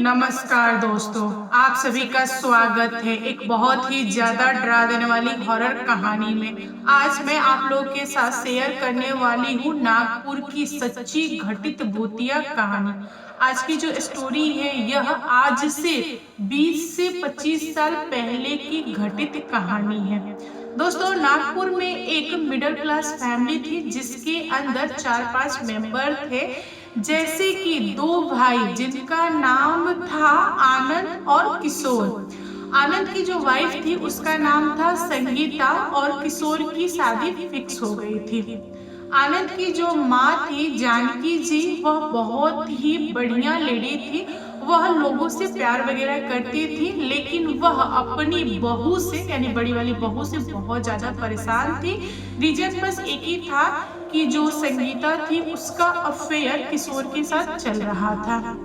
नमस्कार दोस्तों, आप सभी का स्वागत है एक बहुत ही ज्यादा डरा देने वाली हॉरर कहानी में। आज मैं आप लोग के साथ शेयर करने वाली हूँ नागपुर की सच्ची घटित भूतिया कहानी। आज की जो स्टोरी है यह आज से 20 से 25 साल पहले की घटित कहानी है। दोस्तों, नागपुर में एक मिडिल क्लास फैमिली थी जिसके अंदर 4-5 मेंबर थे, जैसे कि 2 भाई जिनका नाम था आनंद और किशोर। आनंद की जो वाइफ थी उसका नाम था संगीता और किशोर की शादी फिक्स हो गई थी। आनंद की जो माँ थी जानकी जी, वह बहुत ही बढ़िया लेडी थी। वह लोगों से प्यार वगैरह करती थी, लेकिन वह अपनी बहू से यानी बड़ी वाली बहू से बहुत ज्यादा परेशान थी। रीजन बस एक ही था कि जो संगीता थी उसका अफेयर किशोर के साथ चल रहा था।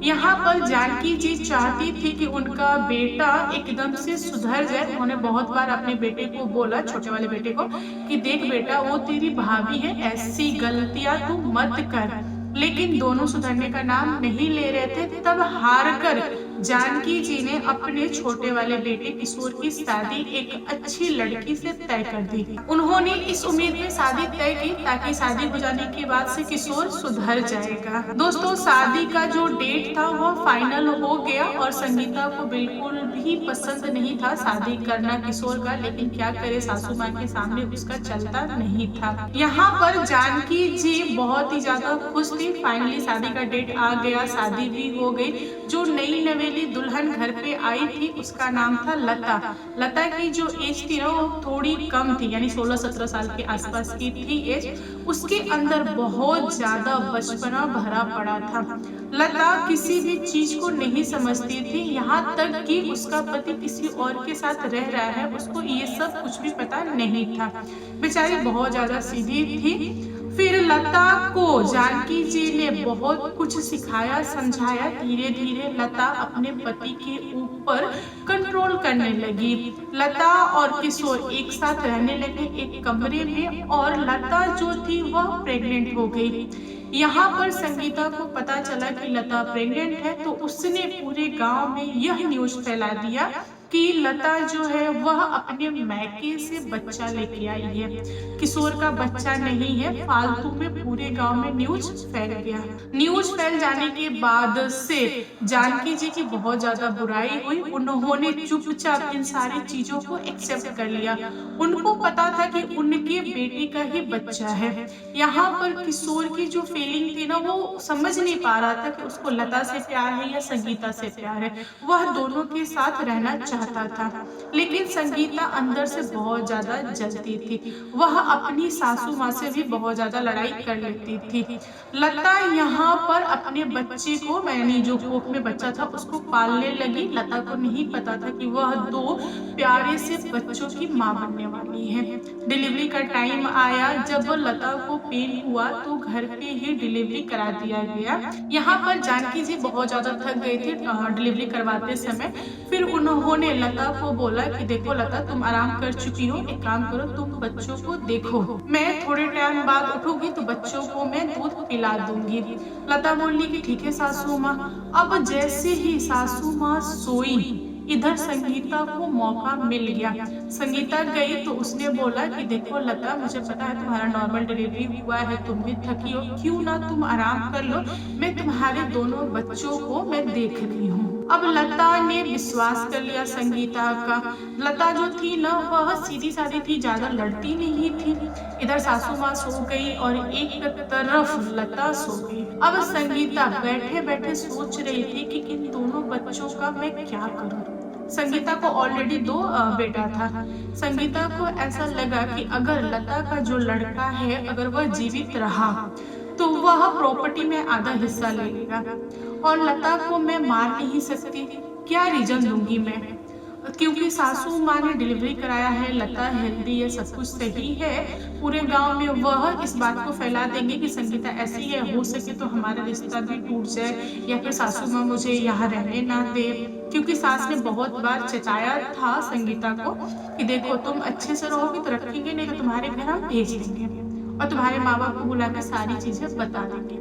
यहाँ पर जानकी जी चाहती थी कि उनका बेटा एकदम से सुधर जाए। उन्होंने बहुत बार अपने बेटे को बोला, छोटे वाले बेटे को, कि देख बेटा, वो तेरी भाभी है, ऐसी गलतियां तू मत कर। लेकिन दोनों सुधरने का नाम नहीं ले रहे थे। तब हार कर जानकी जी ने अपने छोटे वाले बेटे किशोर की शादी एक अच्छी लड़की से तय कर दी। उन्होंने इस उम्मीद में शादी तय की ताकि शादी हो जाने के बाद से किशोर सुधर जाएगा। दोस्तों, शादी का जो डेट था वह फाइनल हो गया और संगीता को बिल्कुल भी पसंद नहीं था शादी करना किशोर का, लेकिन क्या करे, सासू माँ के सामने उसका चलता नहीं था। यहाँ पर जानकी जी बहुत ही ज्यादा खुश थी। फाइनली शादी का डेट आ गया, शादी भी हो गई। जो नई नवेली दुल्हन घर पे आई थी उसका नाम था लता। लता की जो एज थी ना वो थोड़ी कम थी, यानी 16-17 साल के आसपास की थी एज। उसके अंदर बहुत ज्यादा बचपना भरा पड़ा था। लता किसी भी चीज को नहीं समझती थी, यहाँ तक कि उसका पति किसी और के साथ रह रहा है उसको ये सब कुछ भी पता नहीं था। बेचारी बहुत ज्यादा सीधी थी। फिर लता को जानकी जी ने बहुत कुछ सिखाया समझाया। धीरे धीरे लता अपने पति के ऊपर कंट्रोल करने लगी। लता और किशोर एक साथ रहने लगे एक कमरे में, और लता जो थी वह प्रेग्नेंट हो गई। यहाँ पर संगीता को पता चला कि लता प्रेग्नेंट है, तो उसने पूरे गांव में यह न्यूज फैला दिया कि लता जो है वह अपने मैके से बच्चा लेके आई है, किशोर का बच्चा नहीं है। फालतू में पूरे गांव में न्यूज फैल गया। न्यूज फैल जाने के बाद से जानकी जी की बहुत ज्यादा बुराई हुई। उन्होंने चुपचाप इन सारी चीजों को एक्सेप्ट कर लिया। उनको पता था कि उनके बेटे का ही बच्चा है। यहाँ पर किशोर की जो फीलिंग थी ना वो समझ नहीं पा रहा था कि उसको लता से प्यार है या संगीता से प्यार है। वह दोनों के साथ रहना चाहता था, लेकिन संगीता अंदर से बहुत ज्यादा जलती थी। वह अपनी सासू माँ से भी बहुत ज्यादा लड़ाई कर लेती थी। लता यहाँ पर अपने बच्चे को, यानी जो कोख में बच्चा था, उसको पालने लगी। लता को नहीं पता था कि वह 2 प्यारे से बच्चों की माँ बनने वाली है। डिलीवरी का टाइम आया। जब लता को पेन हुआ तो घर पे ही डिलीवरी करा दिया गया। यहाँ पर जानकी जी बहुत ज्यादा थक गई थी डिलीवरी करवाते समय। फिर उन्होंने लता को बोला कि देखो लता, तुम आराम कर चुकी हो, एक काम करो, तुम बच्चों को देखो, मैं थोड़े टाइम बाद उठूंगी तो बच्चों को मैं दूध पिला दूंगी। लता बोली कि ठीक है सासू माँ। अब जैसे ही सासू माँ सोई, इधर संगीता को मौका मिल गया। संगीता गई तो उसने बोला कि देखो लता, मुझे पता है तुम्हारा नॉर्मल डिलीवरी हुआ है, तुम भी थकी हो, क्यों ना तुम आराम कर लो, मैं तुम्हारे दोनों बच्चों को मैं देख रही हूँ। अब लता ने विश्वास कर लिया संगीता का। लता जो थी ना वह सीधी सादी थी, ज्यादा लड़ती नहीं थी। इधर सासू माँ सो गई और एक तरफ लता सो गई। अब संगीता बैठे बैठे सोच रही थी कि इन दोनों बच्चों का मैं क्या करूँ। संगीता को ऑलरेडी 2 बेटा था। संगीता को ऐसा लगा कि अगर लता का जो लड़का है अगर वह जीवित रहा तो वह प्रॉपर्टी में आधा हिस्सा लेगा, और लता को मैं मार नहीं सकती। क्या रीजन दूंगी मैं, क्योंकि सासू माँ ने डिलीवरी कराया है, लता हेल्दी है, सब कुछ सही है। पूरे गांव में वह इस बात को फैला देंगे कि संगीता ऐसी है, हो सके तो हमारा रिश्ता भी टूट जाए, या फिर सासू माँ मुझे यहाँ रहने ना दे। क्योंकि सास ने बहुत बार चेताया था संगीता को कि देखो तुम अच्छे से रहोगी तो रखेंगे, नहीं तो तुम्हारे घर हम भेज देंगे और तुम्हारे माँ बाप को बुला कर सारी चीजें बता देंगे।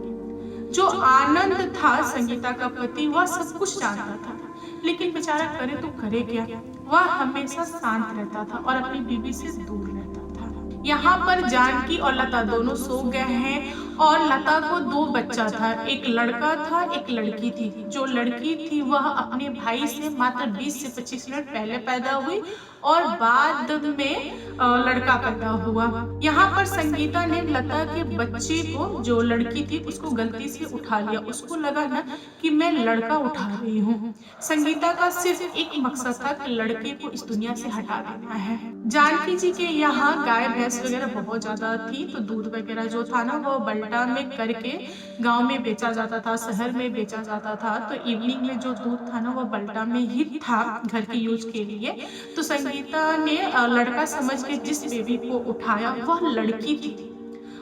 जो आनंद था संगीता का पति, वह सब कुछ जानता था, लेकिन बेचारा करे तो करे क्या। वह हमेशा शांत रहता था और अपनी बीवी से दूर रहता था। यहाँ पर जानकी और लता दोनों सो गए हैं और लता को दो बच्चा था, एक लड़का था एक लड़की थी। जो लड़की थी वह अपने भाई से मात्र 20 से 25 मिनट पहले पैदा हुई और बाद में लड़का पैदा हुआ। यहाँ पर संगीता ने लता के बच्चे को, जो लड़की थी, उसको गलती से उठा लिया। उसको लगा ना कि मैं लड़का उठा रही हूँ। संगीता का सिर्फ एक मकसद था कि लड़के को इस दुनिया से हटा देना है। जानकी जी के यहाँ गाय भैंस वगैरह बहुत ज्यादा थी, तो दूध वगैरह जो था ना वो बल्टा में करके गांव में बेचा जाता था, शहर में बेचा जाता था। तो इवनिंग में जो दूध था ना वो बल्टा में ही था घर के यूज के लिए। तो संगीता ने लड़का समझ के जिस बेबी को उठाया वह लड़की थी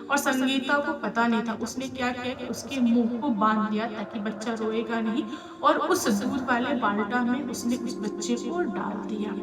और संगीता को पता नहीं था। उसने क्या किया कि उसके मुंह को बांध दिया ताकि बच्चा रोएगा नहीं, और उस दूध वाले बाल्टा में उसने उस बच्चे को डाल दिया।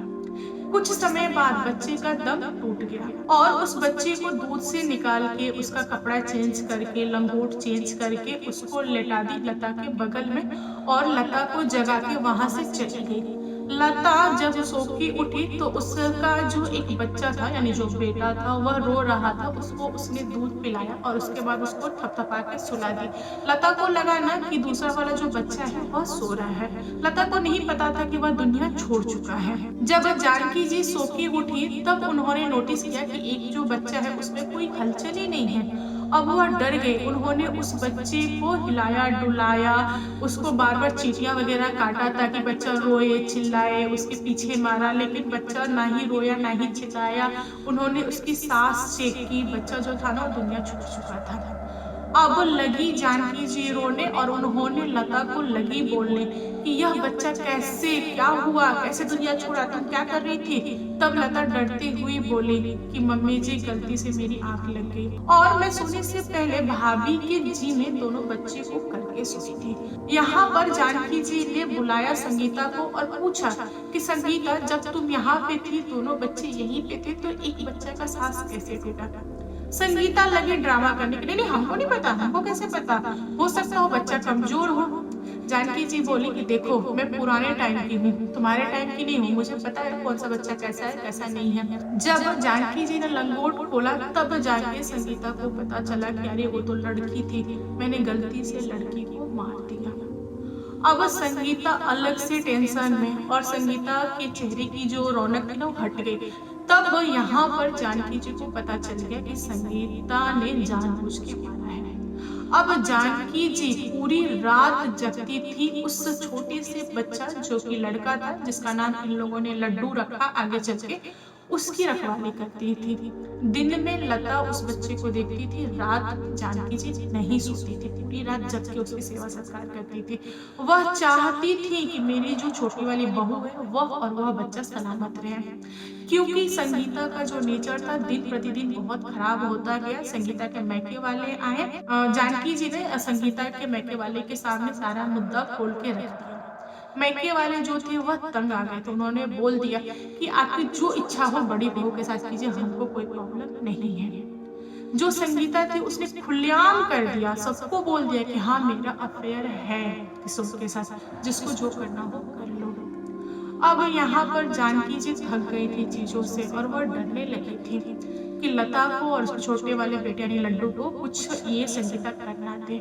कुछ समय बाद बच्चे का दम टूट गया और उस बच्चे को दूध से निकाल के उसका कपड़ा चेंज करके, लंगोट चेंज करके उसको लेटा दी लता के बगल में और लता को जगा के वहां से चली गई। लता जब सो के उठी तो उसका जो एक बच्चा था, यानी जो बेटा था, वह रो रहा था। उसको उसने दूध पिलाया और उसके बाद उसको थपथपा के सुला दी। लता को लगा ना कि दूसरा वाला जो बच्चा है वह सो रहा है। लता को नहीं पता था कि वह दुनिया छोड़ चुका है। जब जानकी जी सो के उठी तब उन्होंने नोटिस किया कि एक जो बच्चा है उसमें कोई हलचल ही नहीं है। अब वह डर गए। उन्होंने उस बच्चे को हिलाया डुलाया, उसको बार बार चींटियां वगैरह काटा ताकि बच्चा रोए चिल्लाए, उसके पीछे मारा, लेकिन बच्चा ना ही रोया ना ही चिल्लाया। उन्होंने उसकी सांस चेक की, बच्चा जो था ना दुनिया छोड़ चुका था। अब लगी जानकी जी रोने और उन्होंने लता को लगी बोलने कि यह बच्चा कैसे, क्या हुआ, कैसे दुनिया छोड़ा, तुम क्या कर रही थी। तब लता डरती हुई बोली कि मम्मी जी गलती से मेरी आंख लग गई और मैं सोने से पहले भाभी के जी में दोनों बच्चे को करके सोई थी। यहाँ पर जानकी जी ने बुलाया संगीता को और पूछा कि संगीता, जब तुम यहाँ पे थी दोनों बच्चे यहीं पे थे, तो एक बच्चे का सांस कैसे टूटा। संगीता लगी ड्रामा करने के लिए, नहीं हमको नहीं पता, हमको कैसे पता, हो सकता हो बच्चा कमजोर हो। जानकी जी बोली कि देखो मैं पुराने टाइम की हूँ, तुम्हारे टाइम की नहीं हूँ, मुझे पता है कौन सा बच्चा कैसा है कैसा नहीं है। जब जानकी जी ने लंगोट खोला तब जाके संगीता को पता चला कि अरे वो तो लड़की थी, मैंने गलती से लड़की को मार दिया। अब संगीता अलग से टेंशन में और संगीता के चेहरे की जो रौनक थी ना वो हट गई। तब यहाँ पर जानकी जी को पता चल गया कि संगीता ने जानबूझ के मारा है। अब जानकी जी पूरी रात जगती थी उस छोटे से बच्चा जो कि लड़का था, जिसका नाम इन लोगों ने लड्डू रखा, आगे चल के उसकी रखवाली करती थी। दिन में लता उस बच्चे को देखती थी, रात जानकी जी नहीं सोती थी, पूरी रात जग के उसकी सेवा सत्कार करती थी। वह चाहती थी कि मेरी जो छोटी वाली बहू है वह और वह बच्चा सलामत रहे, क्योंकि संगीता का जो नेचर था दिन प्रतिदिन बहुत खराब होता गया। संगीता के मैके वाले आए, जानकी जी ने संगीता के मैके वाले के सामने सारा मुद्दा खोल के रख दिया। मैके वाले जो थे वह तंग आ गए, तो उन्होंने बोल दिया कि आपकी जो इच्छा हो बड़ी बहू के साथ कीजिए, हमको कोई प्रॉब्लम नहीं है। जो संगीता थी उसने खुलेआम कर दिया, सबको बोल दिया कि हाँ मेरा अफेयर है किसी साथ, जिसको जो करना हो कर लो। अब यहाँ पर जानकी जी थक गई थी चीजों से और वह डरने लगी थी कि लता को और छोटे वाले बेटे यानी लड्डू को कुछ ये संगीता करना दे।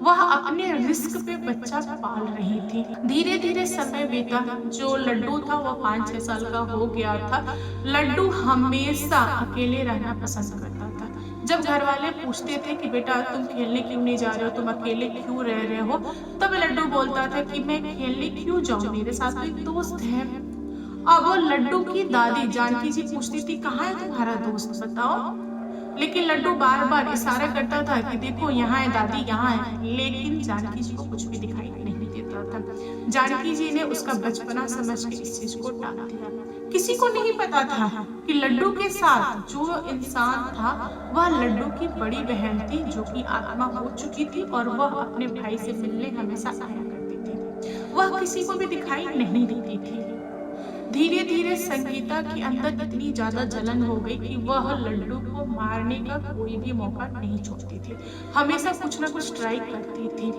वह अपने रिस्क पे बच्चा पाल रही थी। धीरे धीरे समय बीता, जो लड्डू था वह 5-6 साल का हो गया था। लड्डू हमेशा अकेले रहना पसंद करता था। जब घर वाले पूछते थे कि बेटा तुम खेलने क्यों नहीं जा रहे हो, तुम अकेले क्यों रह रहे हो, तब लड्डू बोलता था कि मैं खेलने क्यों जाऊं, मेरे साथ तो एक दोस्त है। अब वो लड्डू की दादी जानकी जी पूछती थी कहाँ है तुम्हारा दोस्त बताओ, लेकिन लड्डू बार बार इशारा करता था कि देखो यहाँ है दादी यहाँ है, लेकिन जानकी जी को कुछ भी दिखाई नहीं देता था। जानकी जी ने उसका बचपना समझ के इस चीज को टाल दिया। किसी को नहीं पता था कि लड्डू के साथ जो इंसान था वह लड्डू की बड़ी बहन थी, जो कि आत्मा हो चुकी थी और वह अपने भाई से मिलने हमेशा आया करती थी। वह किसी को भी दिखाई नहीं देती थी। धीरे धीरे संगीता के अंदर इतनी ज्यादा जलन हो गई कि वह लड्डू को मारने का कोई भी मौका नहीं छोड़ती थी। हमेशा कुछ ना कुछ ट्राई करती थी।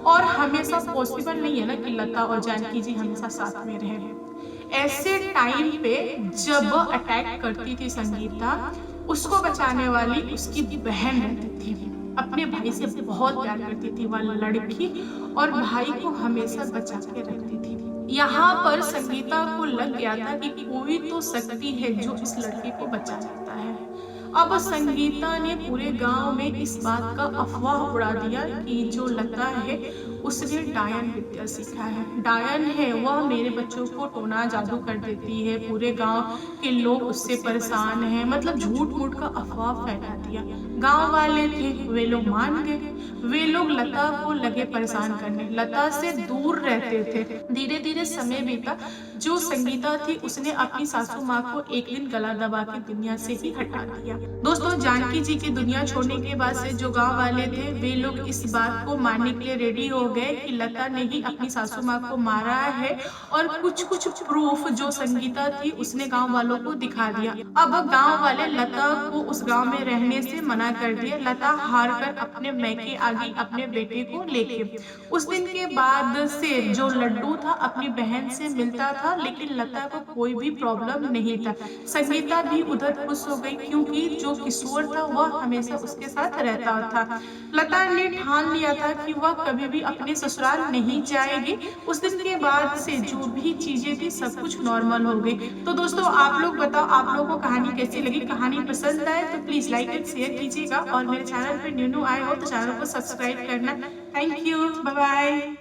और हमेशा पॉसिबल नहीं है ना कि लता और जानकी जी हमेशा साथ में रहे। ऐसे टाइम पे जब अटैक करती थी संगीता, उसको बचाने वाली उसकी बहन रहती थी। अपने भाई से बहुत प्यार करती थी वह लड़की, और भाई को हमेशा बचा के रखती थी। यहाँ पर संगीता को लग गया था कि कोई तो शक्ति है जो इस लड़के को बचा सकता है। अब संगीता ने पूरे गांव में इस बात का अफवाह उड़ा दिया कि जो लता है उसने डायन विद्या सीखा है। डायन है वह मेरे बच्चों को टोना जादू कर देती है, पूरे गांव के लोग उससे परेशान हैं। मतलब झूठ मूठ का अफवाह फैला दिया। गांव वाले थे वे लोग मान गए। वे लोग लता को लगे परेशान करने, लता से दूर रहते थे। धीरे धीरे समय बीता। जो संगीता थी उसने अपनी सासू माँ को एक दिन गला दबा के दुनिया से ही हटा दिया। दोस्तों, जानकी जी की दुनिया छोड़ने के बाद से जो गांव वाले थे वे लोग इस बात को मानने के लिए रेडी हो गए कि लता ने ही अपनी सासू माँ को मारा है, और कुछ कुछ प्रूफ जो संगीता थी उसने गांव वालों को दिखा दिया। अब गांव वाले लता को उस गांव में रहने से मना कर दिया। लता हार कर अपने मैके आ गई अपने बेटे को लेके। उस दिन के बाद से जो लड्डू था अपनी बहन से मिलता था, लेकिन लता को कोई भी प्रॉब्लम नहीं था। संगीता भी उधर खुश हो गई क्योंकि जो किशोर था वह हमेशा उसके साथ रहता था। लता ने ठान लिया था कि वह कभी भी अपने ससुराल नहीं जाएगी। उस दिन के बाद से जो भी चीजें थी सब कुछ नॉर्मल हो गई। तो दोस्तों, आप लोग बताओ आप लोगों को कहानी कैसी लगी? कहानी पसंद आए तो प्लीज लाइक एंड शेयर कीजिएगा, और मेरे चैनल पे न्यू आए हो तो चैनल को सब्सक्राइब करना। Thank you, bye bye.